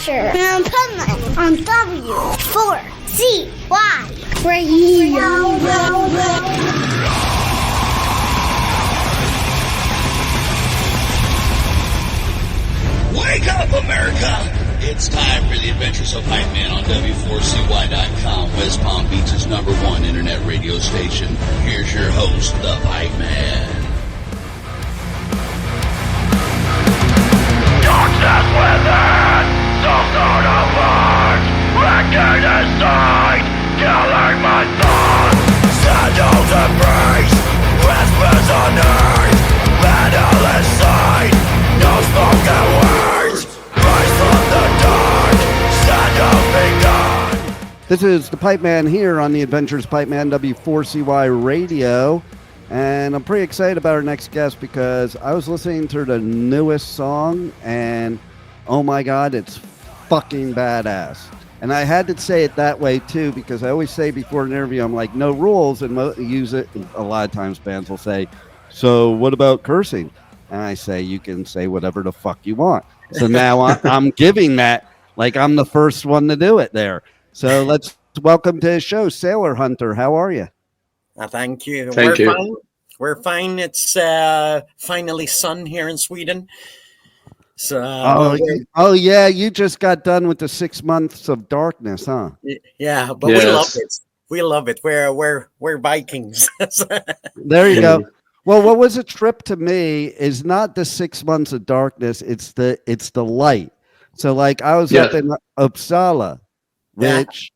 Adventure in Pipeman on W4CY Radio. Wake up, America! It's time for the Adventures of Pipeman on W4CY.com, West Palm Beach's #1 internet radio station. Here's your host, the Pipeman. Darkness within, some sort of light, wrecking inside, killing my thoughts. Sandals and breeze, whispers on earth, metal inside, no spoken words, rise from the dark, shadows begun. This is the Pipeman here on the Adventures of Pipeman W4CY Radio. And I'm pretty excited about our next guest because I was listening to the newest song and oh my God, it's fucking badass. And I had to say it that way too because I always say before an interview, I'm like, no rules, and use it. A lot of times bands will say, so what about cursing? And I say, you can say whatever the fuck you want. So now I'm giving that like I'm the first one to do it there. So let's welcome to the show, Sailor Hunter. How are you? Thank you. Thank you. Fine. We're fine. It's finally sun here in Sweden. So. Oh yeah, you just got done with the 6 months of darkness, huh? Yeah, but Yes. we love it. We love it. We're Vikings. There you go. Well, what was a trip to me is not the 6 months of darkness. It's the light. So like I was up in Uppsala, which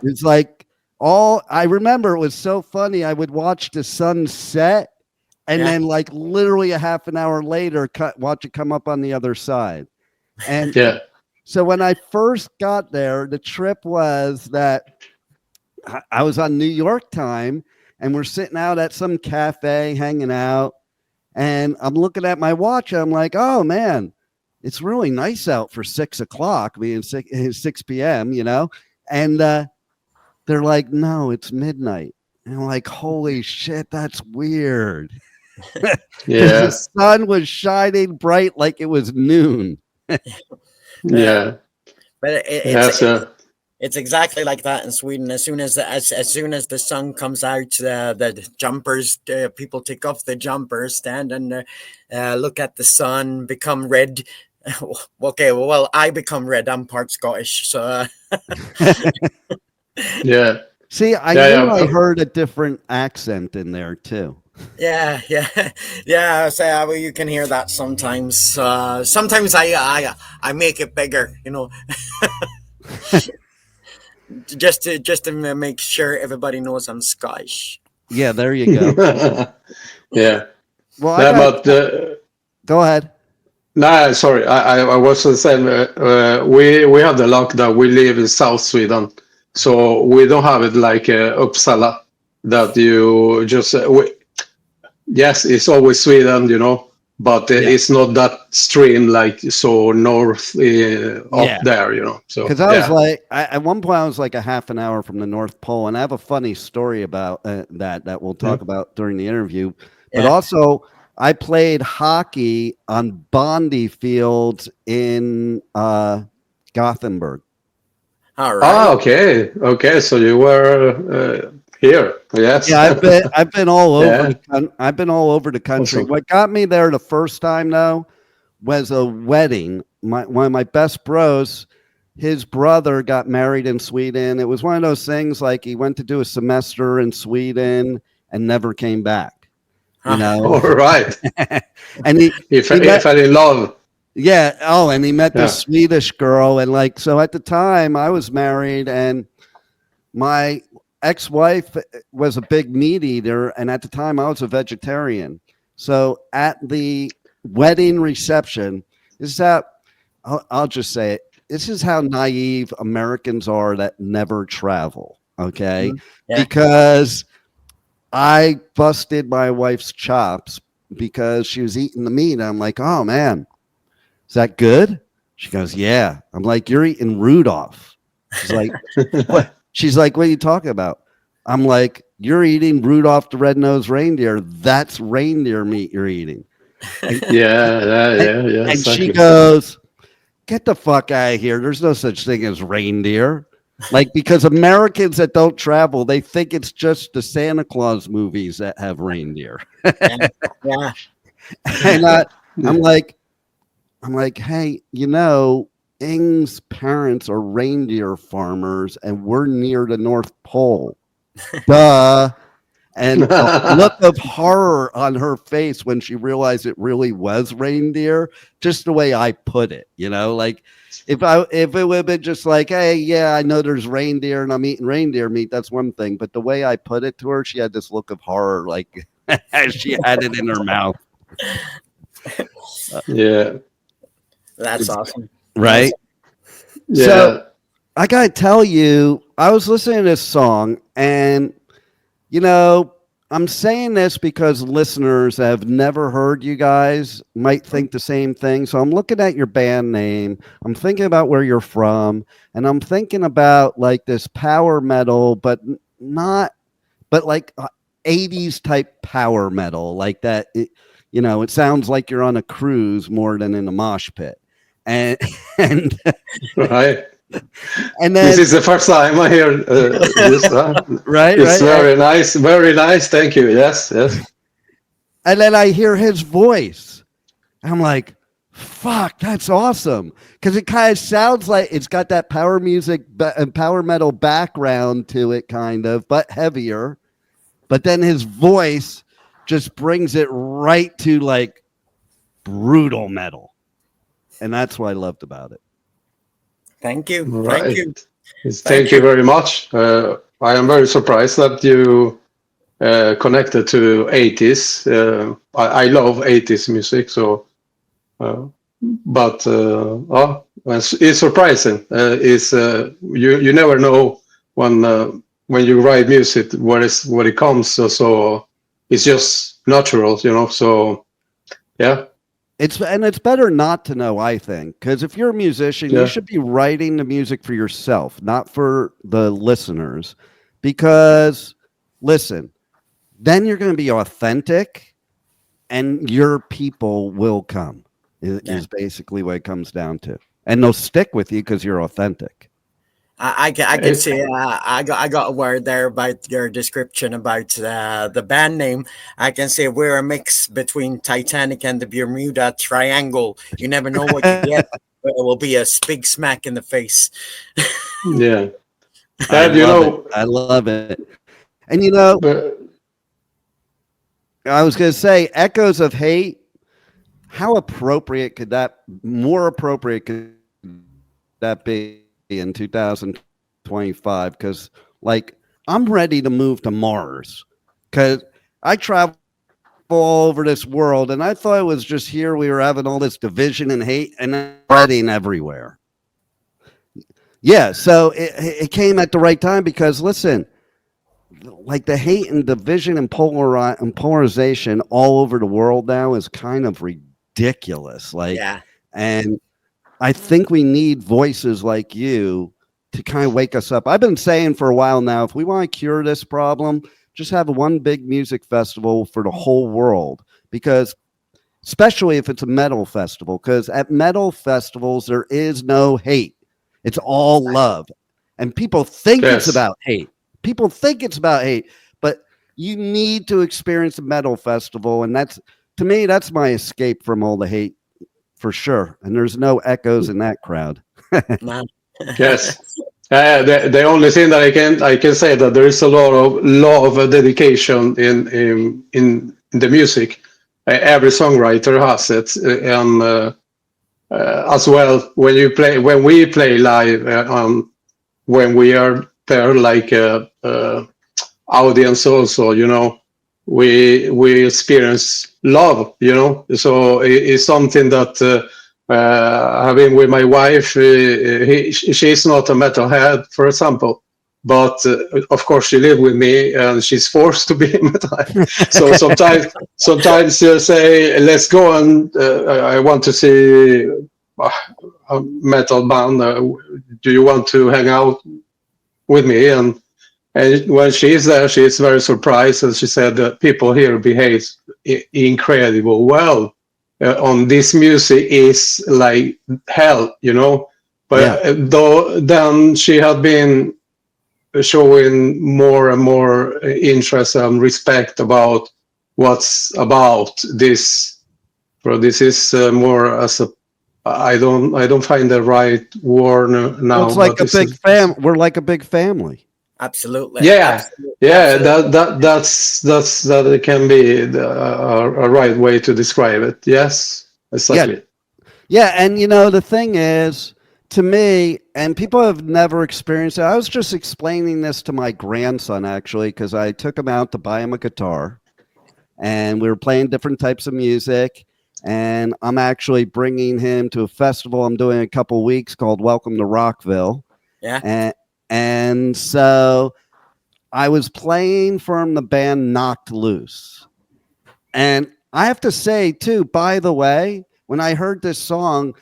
is like. I remember it was so funny. I would watch the sun set and then like literally a half an hour later, watch it come up on the other side. And so when I first got there, the trip was that I was on New York time and we're sitting out at some cafe hanging out. And I'm looking at my watch. And I'm like, oh man, it's really nice out for 6 o'clock. I mean, 6 p.m., you know, and, they're like, no, it's midnight. And I'm like, holy shit, that's weird. The sun was shining bright like it was noon. But it's exactly like that in Sweden. As soon as the sun comes out, the jumpers, people take off the jumpers, stand and look at the sun, become red. Okay, well, I become red. I'm part Scottish, so. See, I heard a different accent in there too. Yeah. So you can hear that sometimes. Sometimes I make it bigger, you know, just to make sure everybody knows I'm Scottish. Yeah, there you go. Well, go ahead. No, sorry. I was saying we have the luck that we live in South Sweden. So we don't have it like Uppsala that you just yes, it's always Sweden, you know, but it's not that stream like so north up there, you know. So because I was like, at one point I was like a half an hour from the North Pole, and I have a funny story about that we'll talk about during the interview. But also, I played hockey on Bondi fields in Gothenburg. All right. Oh, okay. So you were here, yes? Yeah, I've been all over. I've been all over the country. Awesome. What got me there the first time though was a wedding. One of my best bros, his brother got married in Sweden. It was one of those things like he went to do a semester in Sweden and never came back. You know, all right. And he fell in love. Yeah. Oh, and he met this Swedish girl. And like, so at the time I was married and my ex-wife was a big meat eater. And at the time I was a vegetarian. So at the wedding reception, this is how, I'll just say it. This is how naive Americans are that never travel. Okay. Because I busted my wife's chops because she was eating the meat. I'm like, oh man, is that good? She goes, yeah. I'm like, you're eating Rudolph. She's like, what? She's like, what are you talking about? I'm like, you're eating Rudolph the Red-Nosed Reindeer. That's reindeer meat you're eating. And, yeah. And exactly. she goes, get the fuck out of here. There's no such thing as reindeer. Like, because Americans that don't travel, they think it's just the Santa Claus movies that have reindeer. Yeah. And I'm like, hey, you know, Ing's parents are reindeer farmers, and we're near the North Pole. Duh. And a look of horror on her face when she realized it really was reindeer, just the way I put it, you know, like if it would have been just like, hey, yeah, I know there's reindeer and I'm eating reindeer meat, that's one thing. But the way I put it to her, she had this look of horror, like as she had it in her mouth. Yeah. That's awesome. Right? Yeah. So I got to tell you, I was listening to this song, and you know, I'm saying this because listeners that have never heard you guys might think the same thing. So I'm looking at your band name. I'm thinking about where you're from, and I'm thinking about like this power metal, but like 80s type power metal, like that. You know, it sounds like you're on a cruise more than in a mosh pit. And Right. And then, this is the first time I hear this. Right. It's very nice. Very nice. Thank you. Yes. And then I hear his voice. I'm like, fuck, that's awesome. Because it kind of sounds like it's got that power music and power metal background to it, kind of, but heavier. But then his voice just brings it right to like brutal metal. And that's what I loved about it. Thank you. Right. Thank you. Thank you very much. I am very surprised that you connected to 80s. I love 80s music, so it's surprising. You never know when you write music what it comes. So it's just natural, you know. So yeah. It's better not to know, I think, because if you're a musician, you should be writing the music for yourself, not for the listeners. Because, listen, then you're going to be authentic, and your people will come. Is basically what it comes down to, and they'll stick with you because you're authentic. I can see. I got a word there about your description about the band name. I can say we're a mix between Titanic and the Bermuda Triangle. You never know what you get. It will be a big smack in the face. Yeah, I love it. And you know, I was going to say, Echoes of Hate. How appropriate could that? More appropriate could that be in 2025? Because like I'm ready to move to Mars, because I travel all over this world, and I thought it was just here we were having all this division and hate and spreading everywhere. Yeah, so it came at the right time, because listen, like the hate and division and polarization all over the world now is kind of ridiculous. Like, yeah. And I think we need voices like you to kind of wake us up. I've been saying for a while now, if we want to cure this problem, just have one big music festival for the whole world, because especially if it's a metal festival, because at metal festivals, there is no hate. It's all love. And people think it's about hate. People think it's about hate, but you need to experience a metal festival. And that's, to me, that's my escape from all the hate. For sure. And there's no Echoes in that crowd. Yes. The only thing that I can say that there is a lot of dedication in the music. Every songwriter has it, and as well when we play live, when we are there, like audience also, you know, we experience love, you know. So it's something that having with my wife, she's not a metalhead, for example, but of course she lives with me and she's forced to be a metalhead. So sometimes she'll say, let's go, and I want to see a metal band. Do you want to hang out with me? And when she's there, she's very surprised, and she said that people here behave incredible well. on this music is like hell, you know. But though then she had been showing more and more interest and respect about what's about this. So this is more as a I don't find the right word now. Well, it's like a big we're like a big family. Absolutely. Yeah, Absolutely. yeah. That it can be a right way to describe it. Yes, exactly. Yeah, and you know the thing is, to me, and people have never experienced it. I was just explaining this to my grandson actually, because I took him out to buy him a guitar, and we were playing different types of music. And I'm actually bringing him to a festival I'm doing a couple weeks called Welcome to Rockville. Yeah. And so I was playing from the band Knocked Loose. And I have to say, too, by the way, when I heard this song,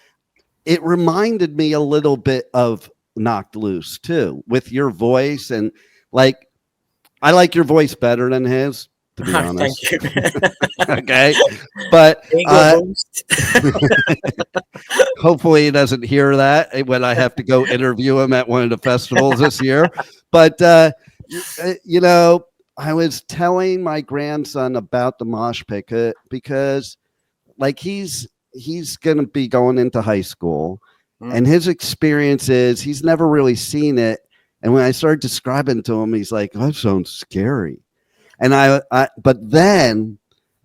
it reminded me a little bit of Knocked Loose, too, with your voice. And like, I like your voice better than his, to be honest. Thank you. Okay. But hopefully he doesn't hear that when I have to go interview him at one of the festivals this year. But, you know, I was telling my grandson about the mosh pit because like he's going to be going into high school and his experience is he's never really seen it. And when I started describing to him, he's like, oh, that sounds scary. And but then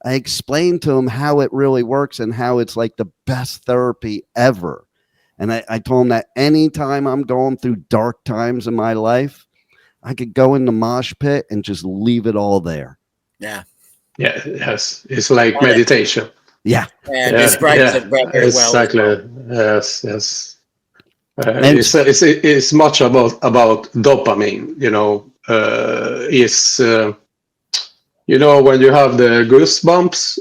I explained to him how it really works and how it's like the best therapy ever. And I told him that anytime I'm going through dark times in my life, I could go in the mosh pit and just leave it all there. Yeah. Yeah. Yes. It's like meditation. Yeah. Describes it very well. Exactly. Yes. Yes. It's much about dopamine. You know, you know, when you have the goosebumps,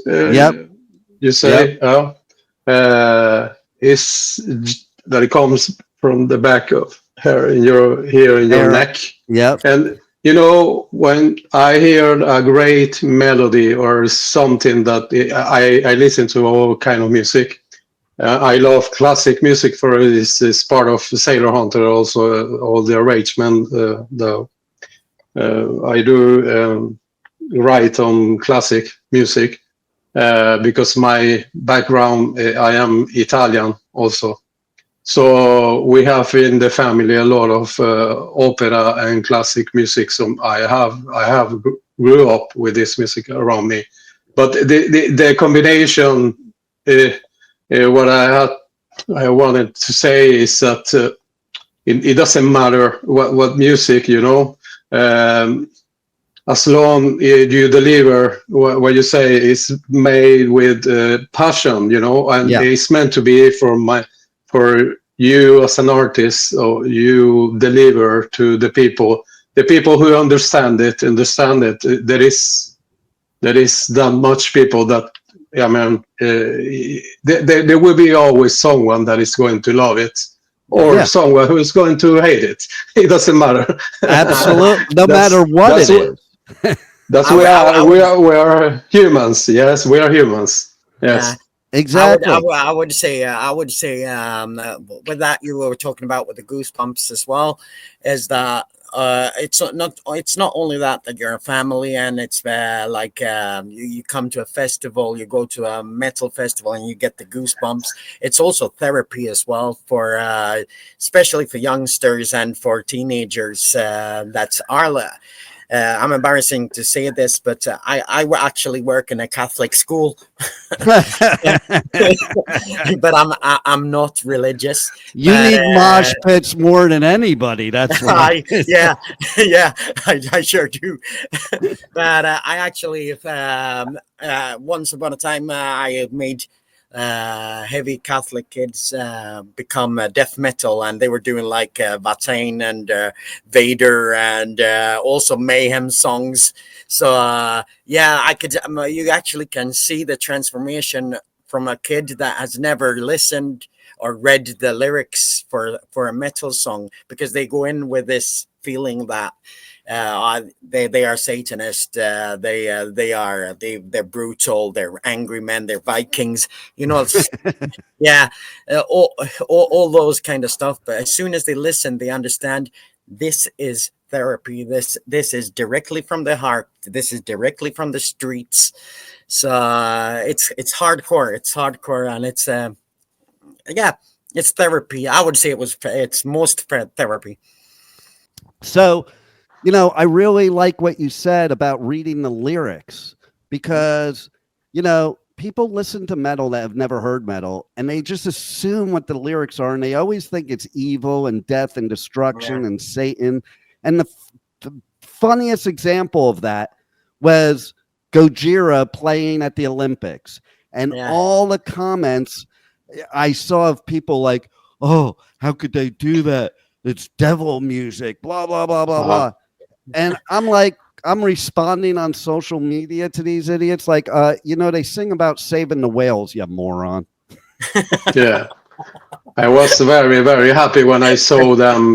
you say, is that it comes from the back of hair in your neck. Yep. And you know, when I hear a great melody or something that I listen to all kind of music. I love classic music for this part of Sailor Hunter, also all the arrangement. I do write on classic music because my background, I am Italian also. So we have in the family a lot of opera and classic music. So I have grew up with this music around me. But the combination, what I wanted to say is that it doesn't matter what music, you know. As long you deliver what you say is made with passion, you know, and it's meant to be for you as an artist, or you deliver to the people who understand it. There is that much people that, I mean, there will be always someone that is going to love it, or someone who is going to hate it. It doesn't matter. Absolutely, no matter what it is. That's we are humans. Yes, we are humans. Yes. Exactly. I would say with that you were talking about with the goosebumps as well, is that it's not only that you're a family and it's like you come to a festival, you go to a metal festival and you get the goosebumps. It's also therapy as well for especially for youngsters and for teenagers. That's our. I'm embarrassing to say this, but I actually work in a Catholic school, but I'm not religious. You need mosh pits more than anybody. That's why. I sure do. But I actually, once upon a time, I made heavy Catholic kids become death metal, and they were doing like Vatane and Vader and also Mayhem songs. So I could you actually can see the transformation from a kid that has never listened or read the lyrics for a metal song, because they go in with this feeling that they are Satanists. They're brutal. They're angry men. They're Vikings. You know, yeah, all those kind of stuff. But as soon as they listen, they understand this is therapy. This is directly from the heart. This is directly from the streets. So it's hardcore. It's hardcore, and it's it's therapy. I would say it's most therapy. So, you know, I really like what you said about reading the lyrics, because, you know, people listen to metal that have never heard metal, and they just assume what the lyrics are, and they always think it's evil and death and destruction and Satan. And the funniest example of that was Gojira playing at the Olympics, and all the comments I saw of people like, "Oh, how could they do that? It's devil music, blah, blah, blah, blah, blah." And I'm like, I'm responding on social media to these idiots. Like, you know, they sing about saving the whales, you moron. Yeah. I was very, very happy when I saw them,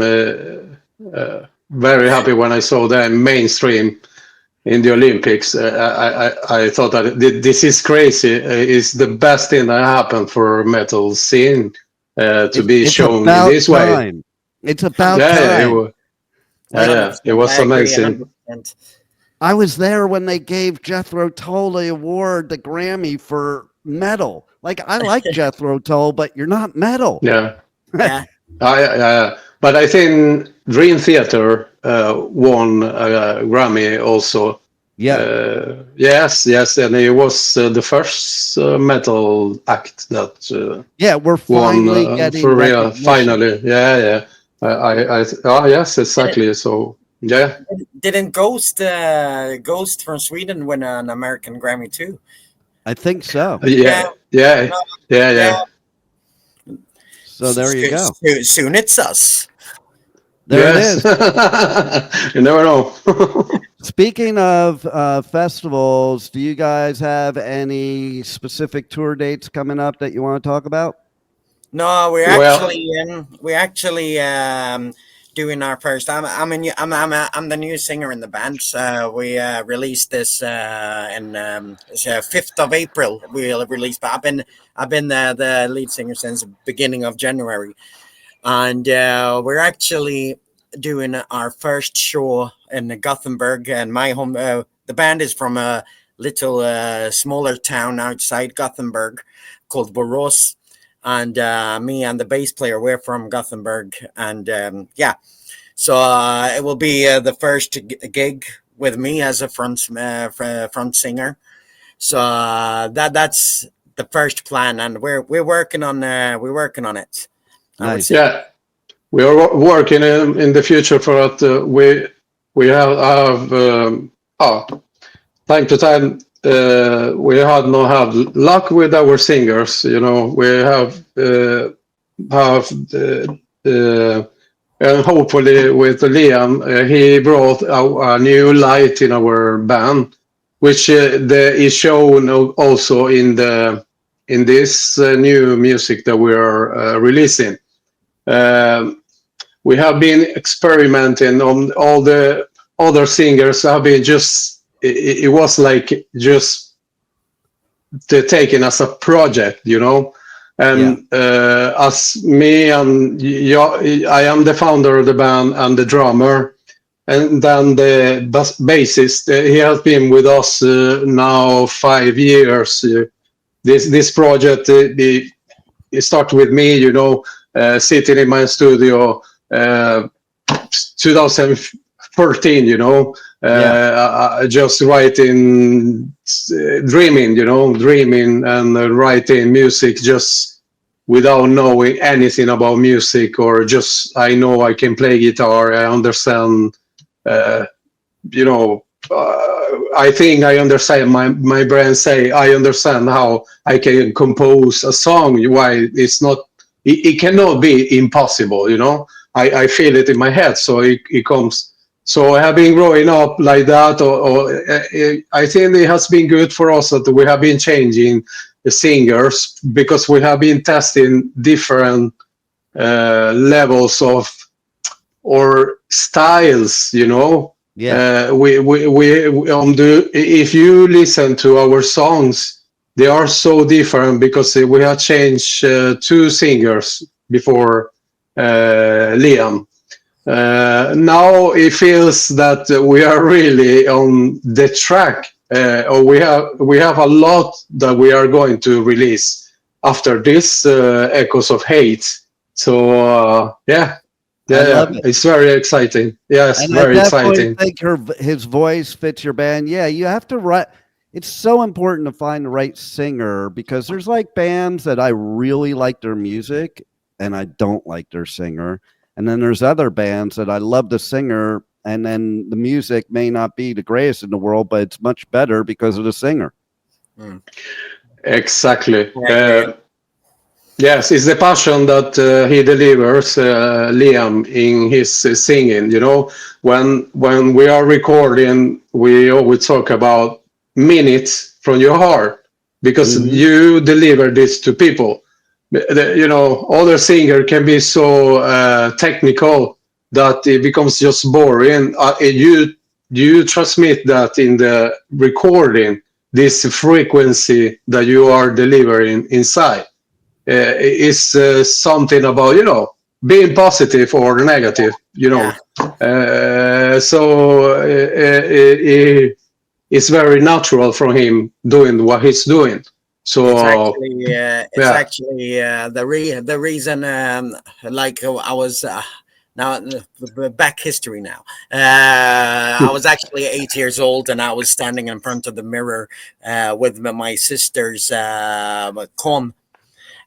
mainstream in the Olympics. I thought that this is crazy. It's the best thing that happened for metal scene to be shown in this way. It's about time. It was amazing. I was there when they gave Jethro Tull the award, the Grammy for metal. Like, I like Jethro Tull, but you're not metal. Yeah. But I think Dream Theater won a Grammy also. Yeah. Yes, and it was the first metal act that. We're finally won, getting for real. Finally, yes, exactly. So yeah. Didn't Ghost from Sweden win an American Grammy too? I think so. Yeah. So there you go. Soon it's us. There it is. You never know. Speaking of festivals, do you guys have any specific tour dates coming up that you want to talk about? No, we're actually doing our first. I'm the new singer in the band. So we released this in 5th of April. We'll release. But I've been the lead singer since the beginning of January, and we're actually doing our first show in Gothenburg. And my home. The band is from a little smaller town outside Gothenburg called Borås. And me and the bass player, we're from Gothenburg, and so it will be the first gig with me as a front singer. So that's the first plan, and we're working on it. Nice. Yeah, we are working in the future for it. We have time to time. We have luck with our singers, you know. We have and hopefully with Liam, he brought a new light in our band, which is shown also in this new music that we are releasing. We have been experimenting on all the other singers. Have been it was like just taken as a project, you know. And as me and I am the founder of the band and the drummer, and then the bassist. He has been with us now 5 years. This project it started with me, you know, sitting in my studio 2013, you know. Just writing, dreaming and writing music just without knowing anything about music, or just I know I can play guitar, I understand, I think I understand, my brain say I understand how I can compose a song, why it's not, it cannot be impossible, you know. I feel it in my head, so it comes. So I have been growing up like that, I think it has been good for us that we have been changing the singers, because we have been testing different levels of or styles, you know. We on the if you listen to our songs, they are so different because we have changed two singers before Liam. Now it feels that we are really on the track, or we have a lot that we are going to release after this Echoes of Hate. So it's very exciting. Yes, and very I definitely exciting. think his voice fits your band. Yeah, you have to write. It's so important to find the right singer because there's like bands that I really like their music and I don't like their singer. And then there's other bands that I love the singer and then the music may not be the greatest in the world, but it's much better because of the singer. Exactly. Yes, it's the passion that he delivers, Liam, in his singing. You know, when we are recording, we always talk about minutes from your heart because you deliver this to people. You know, other singer can be so technical that it becomes just boring. You transmit that in the recording, this frequency that you are delivering inside. Is something about, you know, being positive or negative, you know. So it's very natural from him doing what he's doing. So it's actually the reason like I was now back history now. I was actually 8 years old and I was standing in front of the mirror with my sister's comb.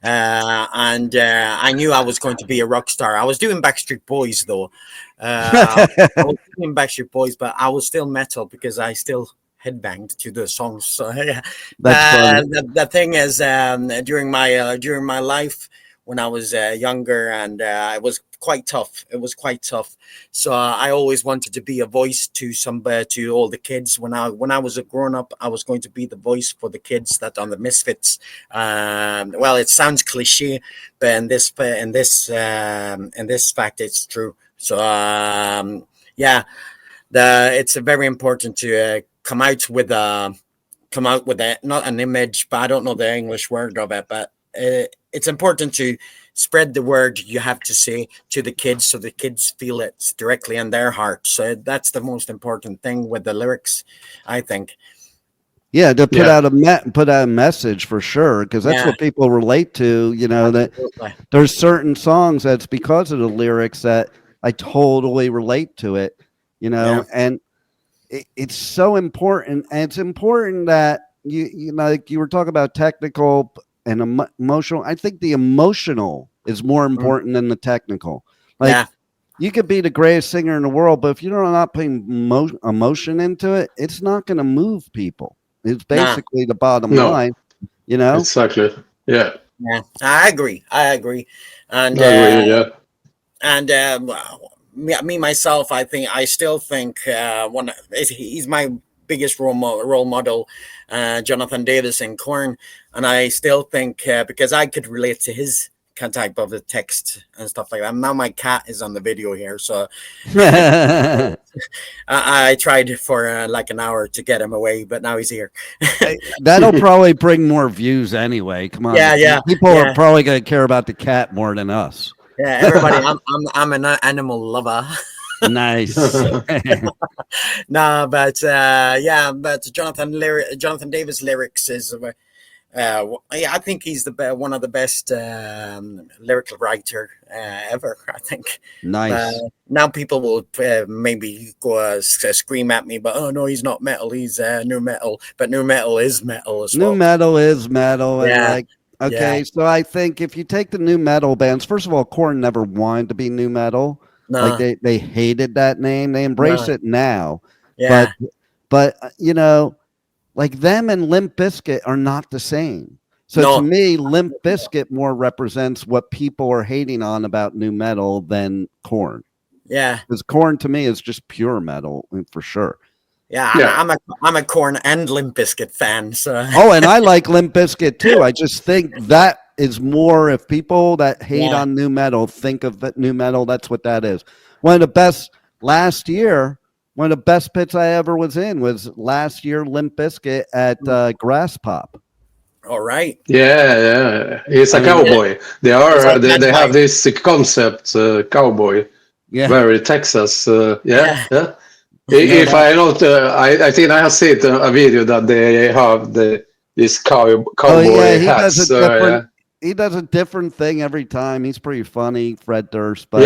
And I knew I was going to be a rock star. I was doing Backstreet Boys though. I was doing Backstreet Boys, but I was still metal because I still headbanged to the songs. So That's funny. The thing is, during my life when I was younger, and it was quite tough. It was quite tough. So I always wanted to be a voice to somebody, to all the kids. When I was a grown up, I was going to be the voice for the kids that on the Misfits. Well, it sounds cliche, but in this fact, it's true. So it's very important to come out with a not an image, but I don't know the English word of it, but it's important to spread the word you have to say to the kids so the kids feel it directly in their heart. So that's the most important thing with the lyrics, I think. Yeah, to put out a message for sure, because that's what people relate to. You know, that there's certain songs that's because of the lyrics that I totally relate to it. You know, and it's so important, and it's important that you know, like you were talking about technical and emotional. I think the emotional is more important than the technical. Like you could be the greatest singer in the world, but if you're not putting emotion into it, it's not going to move people. It's basically the bottom line, you know? Exactly. Yeah. I agree. And me myself, I still think he's my biggest role model, Jonathan Davis in Korn, and I still think because I could relate to his type of the text and stuff like that. Now my cat is on the video here, so I tried for like an hour to get him away, but now he's here. That'll probably bring more views anyway. Come on, people are probably going to care about the cat more than us. Yeah, everybody. I'm an animal lover. Nice. No, but but Jonathan Davis lyrics is. I think he's one of the best lyrical writer ever. I think. Nice. Now people will maybe go scream at me, but oh no, he's not metal. He's new metal. But new metal is metal as well. New metal is metal, and okay. So I think if you take the new metal bands, first of all, Korn never wanted to be new metal. No. Like they hated that name. They embrace it now. Yeah. But you know, like them and Limp Bizkit are not the same. So to me, Limp Bizkit more represents what people are hating on about new metal than Korn. Yeah. Because Korn to me is just pure metal for sure. Yeah, I'm a Korn and Limp Bizkit fan. So. Oh, and I like Limp Bizkit too. I just think that is more, if people that hate on new metal think of new metal, that's what that is. One of the best last year One of the best pits I ever was in was last year, Limp Bizkit at Grass Pop. All right. Yeah. He's a cowboy. They have this concept, cowboy. Yeah. Very Texas. Yeah. If I not, I think I have seen a video that they have this cowboy hats. He does a different thing every time. He's pretty funny, Fred Durst. But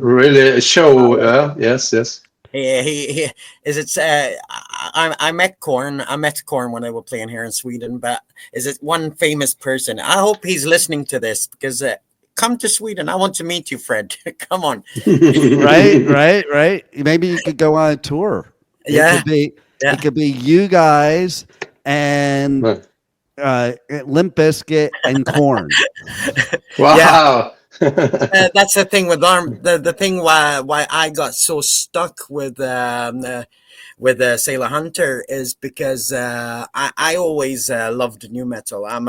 really show. Yes. He is it. I met Korn. I met Korn when they were playing here in Sweden. But is it one famous person? I hope he's listening to this because come to Sweden. I want to meet you, Fred. Come on. Right. Maybe you could go on a tour. It could be you guys and Limp Bizkit and Korn. Wow. Yeah. That's the thing with the thing why I got so stuck with Sailor Hunter is because I always loved new metal. I'm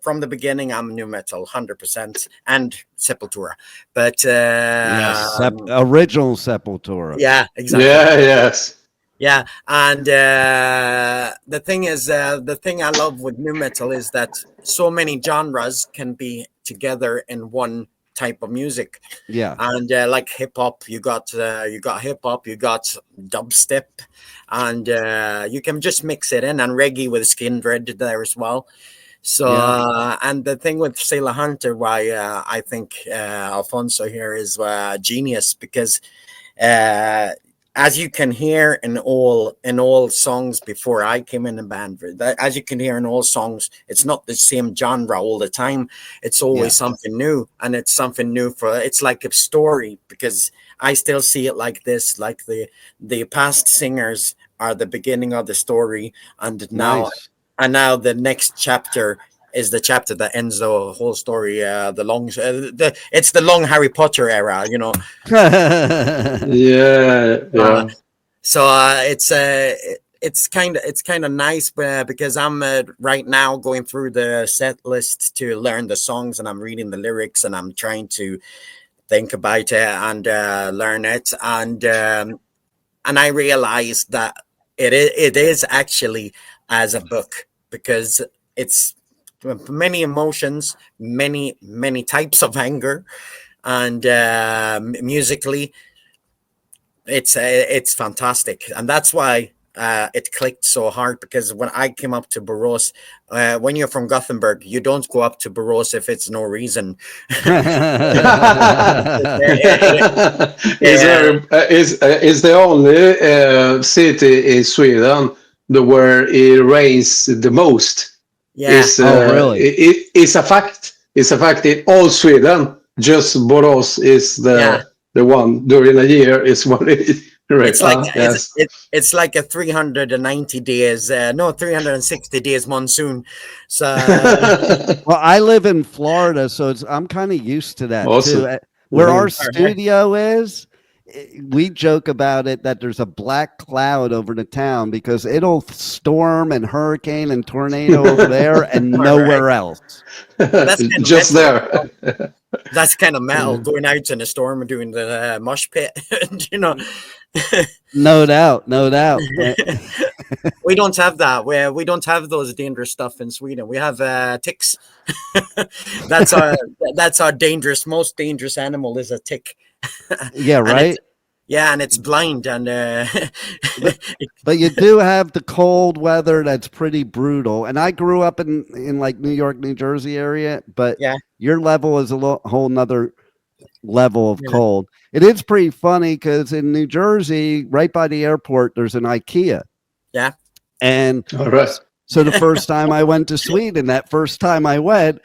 from the beginning. I'm new metal 100% and Sepultura, but original Sepultura. Yeah, exactly. Yes. Yeah, and the thing is, the thing I love with new metal is that so many genres can be together in one type of music. Yeah, and like hip hop, you got hip hop, you got dubstep, and you can just mix it in, and reggae with Skindred there as well. So and the thing with Sailor Hunter, why I think Alfonso here is genius, because as you can hear in all songs before I came in the band, as you can hear in all songs, it's not the same genre all the time. It's always something new, and it's something new it's like a story, because I still see it like this, like the past singers are the beginning of the story, and now the next chapter is the chapter that ends the whole story. It's the long Harry Potter era, you know. So it's kind of nice because I'm right now going through the set list to learn the songs, and I'm reading the lyrics, and I'm trying to think about it and learn it, and I realized that it is actually as a book, because it's many emotions, many types of anger, and musically it's fantastic. And that's why it clicked so hard, because when I came up to Borås, when you're from Gothenburg, you don't go up to Borås if it's no reason. Is the only city in Sweden where it rains the most. Really? It's a fact. It's a fact in all Sweden. Just Borås is the one during a year is what it is. It's like it's like a 360 days monsoon. So well, I live in Florida, so I'm kind of used to that too. Where our studio is, we joke about it that there's a black cloud over the town because it'll storm and hurricane and tornado over there and nowhere else. That's just there. That's kind of metal, going out in a storm and doing the mosh pit, you know. No doubt. We don't have that. We don't have those dangerous stuff in Sweden. We have ticks. That's our most dangerous animal is a tick. Yeah, right. And it's blind, and but you do have the cold weather that's pretty brutal. And I grew up in like New York, New Jersey area, but your level is a whole nother level of cold. It is pretty funny because in New Jersey, right by the airport, there's an IKEA. Yeah. And so the first time I went to Sweden, that first time I went,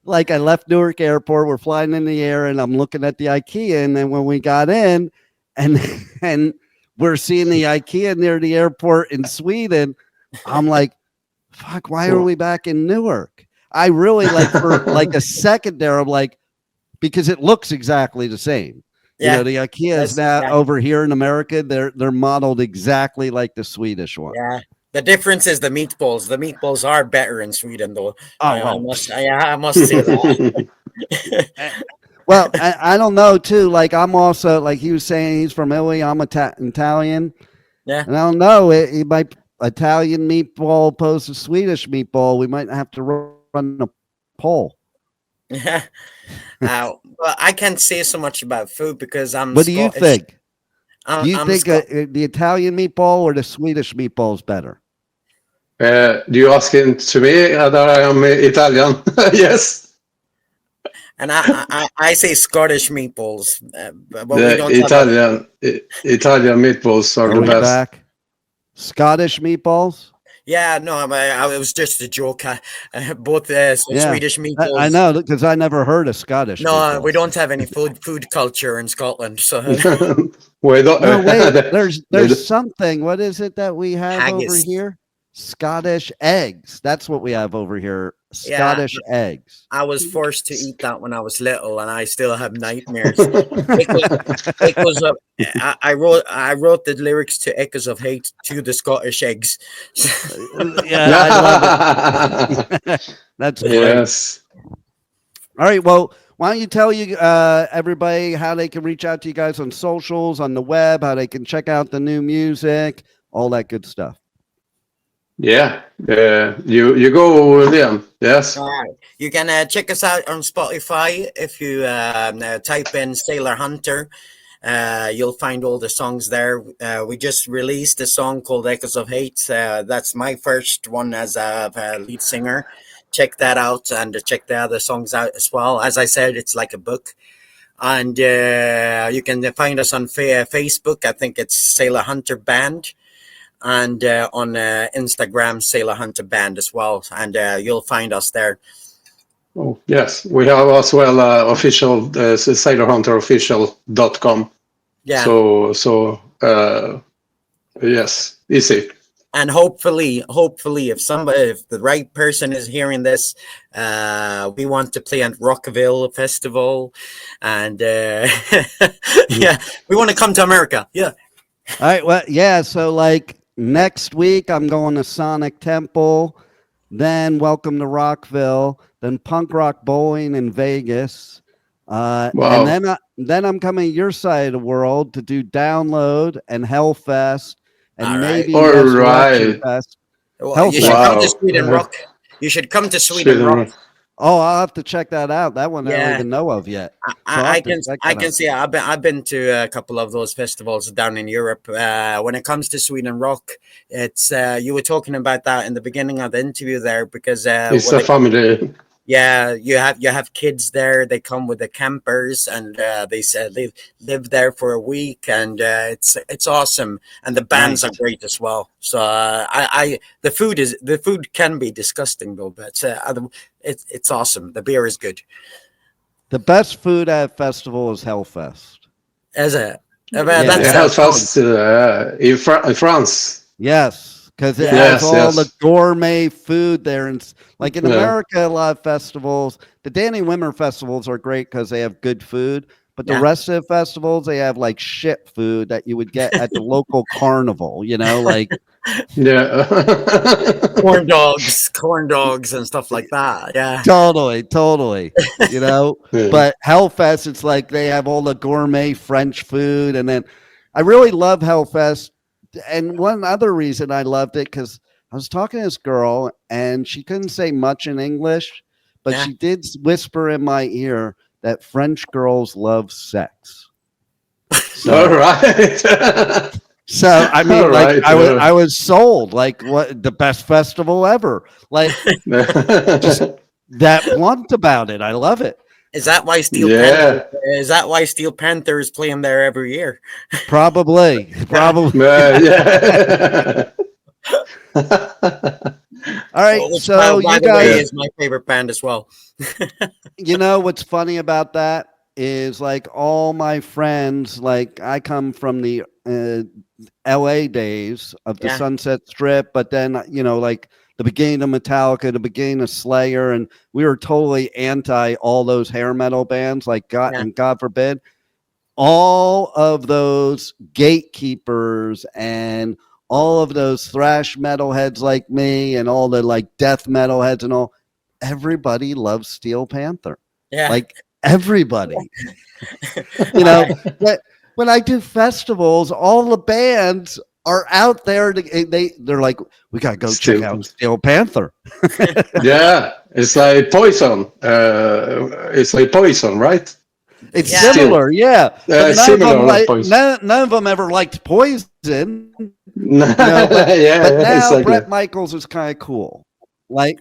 like I left Newark Airport, we're flying in the air, and I'm looking at the IKEA. And then when we got in, and we're seeing the IKEA near the airport in Sweden, I'm like, fuck, why are we back in Newark? I really for like a second there, I'm like, because it looks exactly the same. You know, the IKEA is now over here in America. They're modeled exactly like the Swedish one. Yeah. The difference is the meatballs. The meatballs are better in Sweden, though. I must say that. Well, I don't know too. Like I'm also like he was saying he's from Italy. I'm Italian. Yeah. And I don't know. It might Italian meatball opposed to Swedish meatball. We might have to run a poll. Yeah. Well, I can't say so much about food because I'm What do you Scottish. think? I'm, Do you I'm think Scot- the Italian meatball or the Swedish meatball is better? Do you asking to me that I am Italian? Yes. and I say Scottish meatballs, but we The don't have Italian meatballs are Are the we best. back? Scottish meatballs? Yeah, no, it was just a joke. Both Yeah, Swedish meatballs. I know because I never heard of Scottish. No, meatballs. we don't have any food culture in Scotland. So We don't. No, wait. There's they- something. What is it that we have over Haggis. here? Scottish eggs. That's what we have over here. Yeah. Scottish eggs. I was forced to eat that when I was little, and I still have nightmares. Echoes of, I wrote the lyrics to "Echoes of Hate" to the Scottish eggs. Yeah, I love it. That's great. Yes. All right. Well, why don't you tell everybody how they can reach out to you guys on socials, on the web, how they can check out the new music, all that good stuff. Yeah. You go, Liam. Yes. All right. You can check us out on Spotify if you type in Sailor Hunter. You'll find all the songs there. We just released a song called Echoes of Hate. That's my first one as a lead singer. Check that out and check the other songs out as well. As I said, it's like a book. And you can find us on Facebook. I think it's Sailor Hunter Band. And on Instagram, Sailor Hunter Band as well. And you'll find us there. Oh, yes. We have as well official sailorhunterofficial.com. Yeah. So yes, easy. And hopefully, if the right person is hearing this, we want to play at Rockville Festival, and yeah, we want to come to America. Yeah. All right. Well, yeah. So like next week, I'm going to Sonic Temple, then Welcome to Rockville, then Punk Rock Bowling in Vegas. Wow. And then I'm coming to your side of the world to do Download and Hellfest and All right. maybe All Resurrection right. Fest. Well, you should come to Sweden Rock. You should come to Sweden Rock. Oh, I'll have to check that out. That one I don't even know of yet. I can see. I've been to a couple of those festivals down in Europe. When it comes to Sweden Rock, it's you were talking about that in the beginning of the interview there because It's a family. Yeah, you have kids there. They come with the campers, and they said they live there for a week, and it's awesome. And the bands are great as well. So the food can be disgusting though, but it's awesome. The beer is good. The best food at festival is Hellfest. Is it? Hellfest in France. Yes. Because it has all the gourmet food there. And like in America, a lot of festivals, the Danny Wimmer festivals are great because they have good food. But the rest of the festivals, they have like shit food that you would get at the local carnival, like corn dogs and stuff like that. Yeah. Totally. But Hellfest, it's like they have all the gourmet French food. And then I really love Hellfest. And one other reason I loved it, because I was talking to this girl and she couldn't say much in English, but she did whisper in my ear that French girls love sex. So, all right. So I mean, I was sold. Like, what the best festival ever? Like, just that blunt about it. I love it. Is that why Steel Panther? Is that why Steel Panther is playing there every year? Probably. Yeah. All right. So by you the guys way, is my favorite band as well. You know what's funny about that is like all my friends. Like I come from the LA days of the Sunset Strip, but then like the beginning of Metallica, the beginning of Slayer, and we were totally anti all those hair metal bands, like God forbid, all of those gatekeepers and all of those thrash metal heads like me and all the like death metal heads and all. Everybody loves Steel Panther. Yeah. Like everybody. You know, but when I do festivals, all the bands are out there. They're like, we gotta go check out Steel Panther. Yeah, it's like Poison. It's like Poison, right? It's similar, yeah. But none of them ever liked Poison. No, but now Bret Michaels is kind of cool. Like,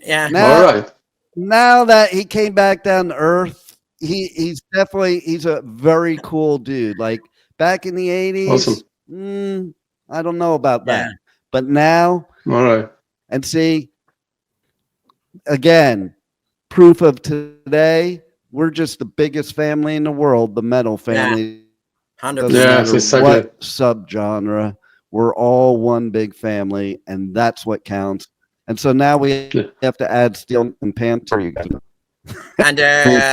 now that he came back down to earth, he's a very cool dude. Like back in the 80s, awesome. I don't know about that. But now, all right. And see, again, proof of today, we're just the biggest family in the world, the metal family. 100%. Yeah, what subgenre, we're all one big family, and that's what counts. And so now we have to add Steel and Panther. And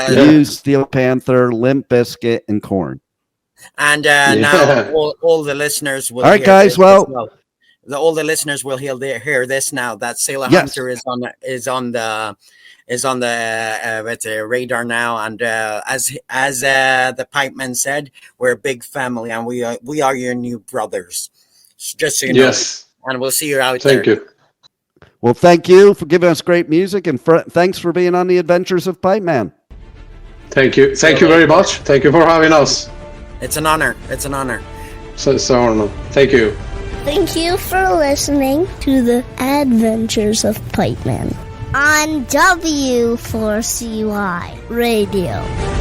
use Steel Panther, Limp Bizkit, and Korn. And now all the listeners will. All right, guys. Well, all the listeners will hear this now. That Sailor Hunter is on the radar now, and as the Pipeman said, we're a big family, and we are your new brothers. Just so you know. Yes. And we'll see you out there. Thank you. Well, thank you for giving us great music, and thanks for being on the Adventures of Pipeman. Thank you. Thank you very much. Thank you for having us. It's an honor. It's an honor. So honor. Thank you. Thank you for listening to the Adventures of Pipeman on W4CY Radio.